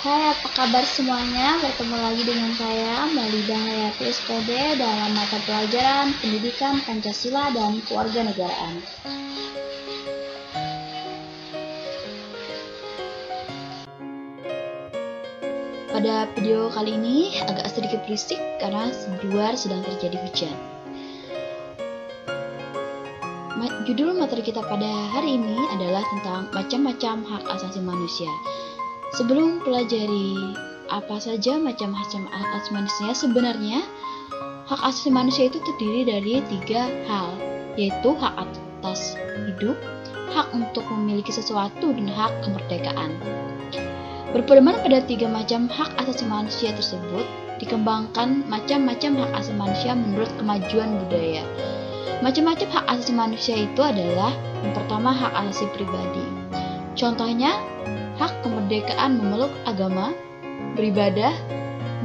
Hai, apa kabar semuanya? Bertemu lagi dengan saya, Malidah Hayati SPD dalam mata pelajaran Pendidikan Pancasila dan Kewarganegaraan. Pada video kali ini agak sedikit berisik karena di luar sedang terjadi hujan. Judul materi kita pada hari ini adalah tentang macam-macam hak asasi manusia. Sebelum pelajari apa saja macam-macam hak asasi manusia, sebenarnya hak asasi manusia itu terdiri dari 3 hal, yaitu hak atas hidup, hak untuk memiliki sesuatu, dan hak kemerdekaan. Berpedoman pada 3 macam hak asasi manusia tersebut, dikembangkan macam-macam hak asasi manusia menurut kemajuan budaya. Macam-macam hak asasi manusia itu adalah yang pertama, hak asasi pribadi. Contohnya, hak kemerdekaan memeluk agama, beribadah,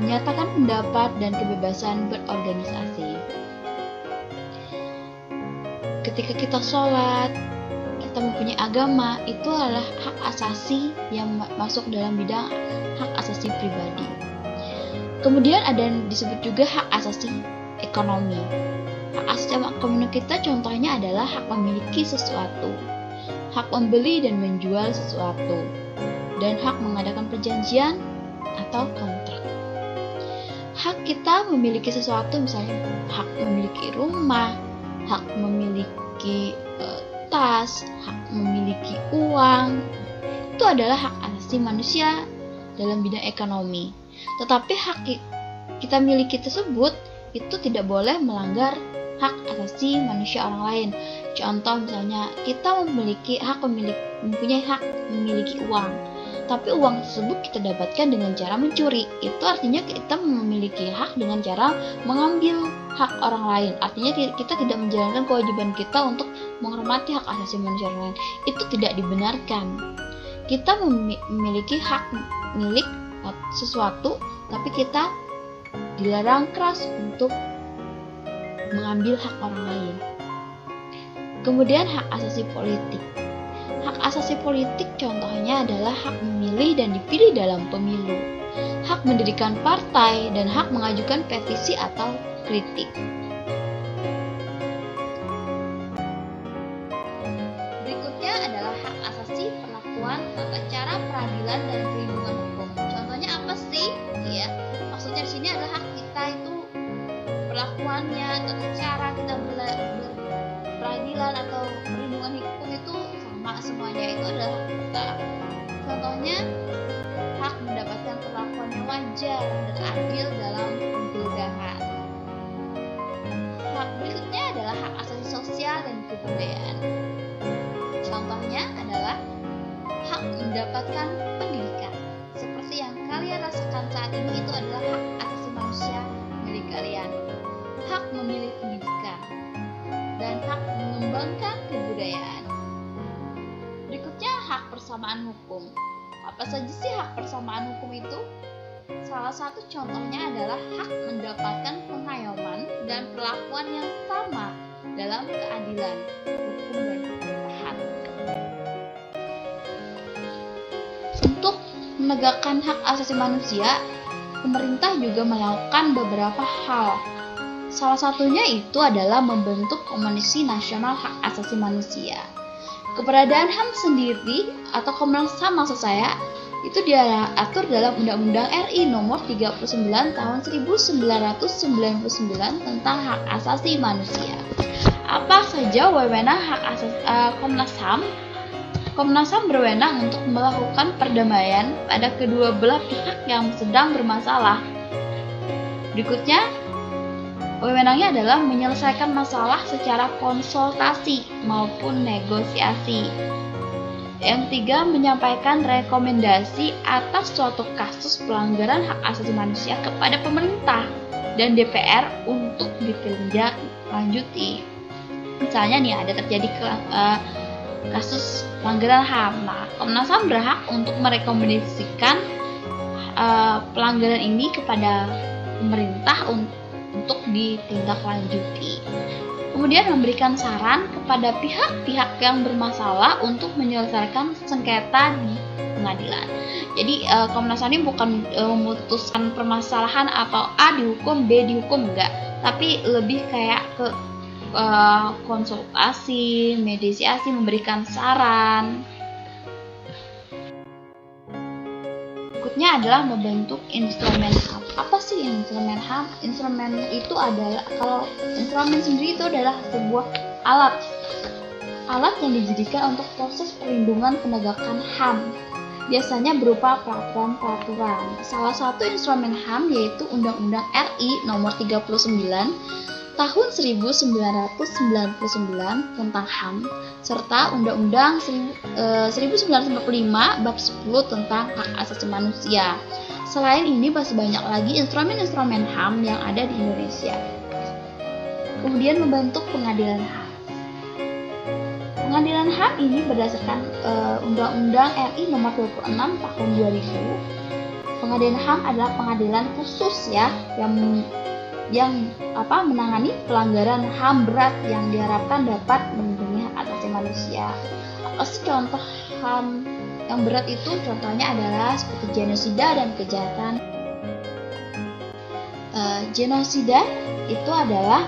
menyatakan pendapat, dan kebebasan berorganisasi. Ketika kita sholat, kita mempunyai agama, itu adalah hak asasi yang masuk dalam bidang hak asasi pribadi. Kemudian ada yang disebut juga hak asasi ekonomi. Hak asasi ekonomi kita contohnya adalah hak memiliki sesuatu, hak membeli dan menjual sesuatu, dan hak mengadakan perjanjian atau kontrak. Hak kita memiliki sesuatu, misalnya hak memiliki rumah, hak memiliki tas, hak memiliki uang, itu adalah hak asasi manusia dalam bidang ekonomi. Tetapi hak kita miliki tersebut itu tidak boleh melanggar hak asasi manusia orang lain. Contoh misalnya kita mempunyai hak memiliki uang, tapi uang tersebut kita dapatkan dengan cara mencuri. Itu artinya kita memiliki hak dengan cara mengambil hak orang lain. Artinya kita tidak menjalankan kewajiban kita untuk menghormati hak asasi manusia orang lain. Itu tidak dibenarkan. Kita memiliki hak milik sesuatu, tapi kita dilarang keras untuk mengambil hak orang lain. Kemudian hak asasi politik. Hak asasi politik contohnya adalah hak memilih dan dipilih dalam pemilu, hak mendirikan partai, dan hak mengajukan petisi atau kritik. Berikutnya adalah hak asasi perlakuan, tata cara peradilan, dan perlindungan hukum. Contohnya apa sih? Ya, maksudnya di sini adalah hak kita itu perlakuannya, tata cara kita peradilan atau perlindungan hukum itu sama semuanya, itu adalah hak kita. Contohnya hak mendapatkan perlakuan yang wajar dan adil dalam penggeledahan. Hak berikutnya adalah hak asasi sosial dan kebudayaan. Contohnya adalah hak mendapatkan pendidikan. Seperti yang kalian rasakan saat ini, itu adalah hak asasi manusia milik kalian. Hak memilih pendidikan dan hak mengembangkan kebudayaan. Berikutnya hak persamaan hukum. Apa saja sih hak persamaan hukum itu? Salah satu contohnya adalah hak mendapatkan pengayoman dan perlakuan yang sama dalam keadilan, hukum, dan pemerintahan. Untuk menegakkan hak asasi manusia, pemerintah juga melakukan beberapa hal. Salah satunya itu adalah membentuk Komisi Nasional Hak Asasi Manusia. Keberadaan HAM sendiri atau Komnas HAM maksud saya, itu diatur dalam Undang-Undang RI Nomor 39 Tahun 1999 tentang Hak Asasi Manusia. Apa saja wewenang Komnas HAM? Komnas HAM berwenang untuk melakukan perdamaian pada kedua belah pihak yang sedang bermasalah. Berikutnya, wewenangnya adalah menyelesaikan masalah secara konsultasi maupun negosiasi. Yang 3, menyampaikan rekomendasi atas suatu kasus pelanggaran hak asasi manusia kepada pemerintah dan DPR untuk ditindaklanjuti. Misalnya nih ada terjadi kasus pelanggaran HAM. Nah, Komnas HAM berhak untuk merekomendasikan pelanggaran ini kepada pemerintah untuk ditindaklanjuti. Kemudian memberikan saran kepada pihak-pihak yang bermasalah untuk menyelesaikan sengketa di pengadilan. Jadi Komnas HAM ini bukan memutuskan permasalahan atau A dihukum, B dihukum, enggak, tapi lebih kayak ke konsultasi, mediasi, memberikan saran. Berikutnya adalah membentuk instrumen HAM. Apa sih instrumen HAM? Instrumen itu adalah, kalau instrumen sendiri itu adalah sebuah alat yang dijadikan untuk proses perlindungan penegakan HAM. Biasanya berupa peraturan-peraturan. Salah satu instrumen HAM yaitu Undang-Undang RI Nomor 39 Tahun 1999 tentang HAM serta Undang-Undang 1945 Bab 10 tentang Hak Asasi Manusia. Selain ini masih banyak lagi instrumen-instrumen HAM yang ada di Indonesia. Kemudian membentuk pengadilan HAM. Pengadilan HAM ini berdasarkan Undang-Undang RI Nomor 26 Tahun 2000. Pengadilan HAM adalah pengadilan khusus ya yang menangani pelanggaran HAM berat yang diharapkan dapat melindungi hak asasi manusia. Apa sih contoh HAM yang berat itu? Contohnya adalah seperti genosida dan kejahatan. Genosida itu adalah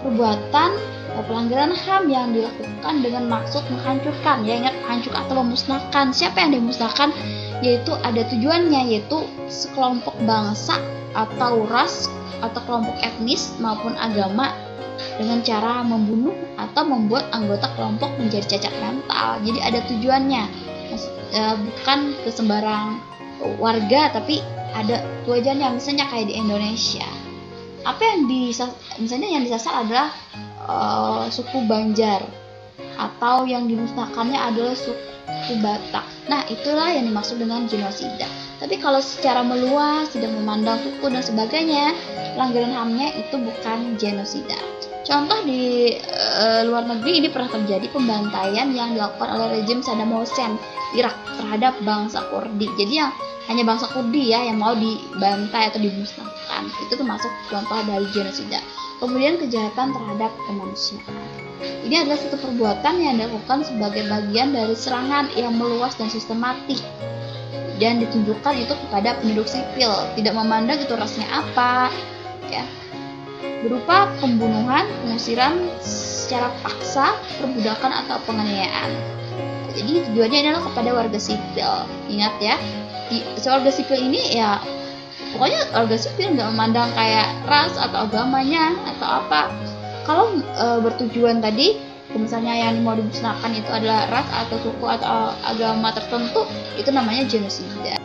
perbuatan pelanggaran HAM yang dilakukan dengan maksud menghancurkan, ya ingat, hancurkan atau memusnahkan. Siapa yang dimusnahkan? Yaitu ada tujuannya, yaitu sekelompok bangsa atau ras atau kelompok etnis maupun agama dengan cara membunuh atau membuat anggota kelompok menjadi cacat mental. Jadi ada tujuannya, bukan ke sembarang warga, tapi ada tujuannya. Misalnya kayak di Indonesia, apa yang yang disasar adalah suku Banjar, atau yang dimusnahkannya adalah suku Batak. Nah, itulah yang dimaksud dengan genosida. Tapi kalau secara meluas, tidak memandang suku dan sebagainya, pelanggaran HAM-nya itu bukan genosida. Contoh di luar negeri ini pernah terjadi pembantaian yang dilakukan oleh rejim Saddam Hussein Irak terhadap bangsa Kurdi. Jadi yang hanya bangsa Kurdi ya yang mau dibantai atau dimusnahkan. Itu termasuk contoh dari genosida. Kemudian kejahatan terhadap kemanusiaan. Ini adalah satu perbuatan yang dilakukan sebagai bagian dari serangan yang meluas dan sistematik dan ditunjukkan itu kepada penduduk sipil, tidak memandang itu rasnya apa, ya. Berupa pembunuhan, pengusiran secara paksa, perbudakan atau penganiayaan. Jadi tujuannya adalah kepada warga sipil. Ingat ya, warga sipil ini ya pokoknya warga sipil, nggak memandang kayak ras atau agamanya atau apa. Kalau bertujuan tadi, misalnya yang mau dimusnahkan itu adalah ras atau suku atau agama tertentu, itu namanya genosida.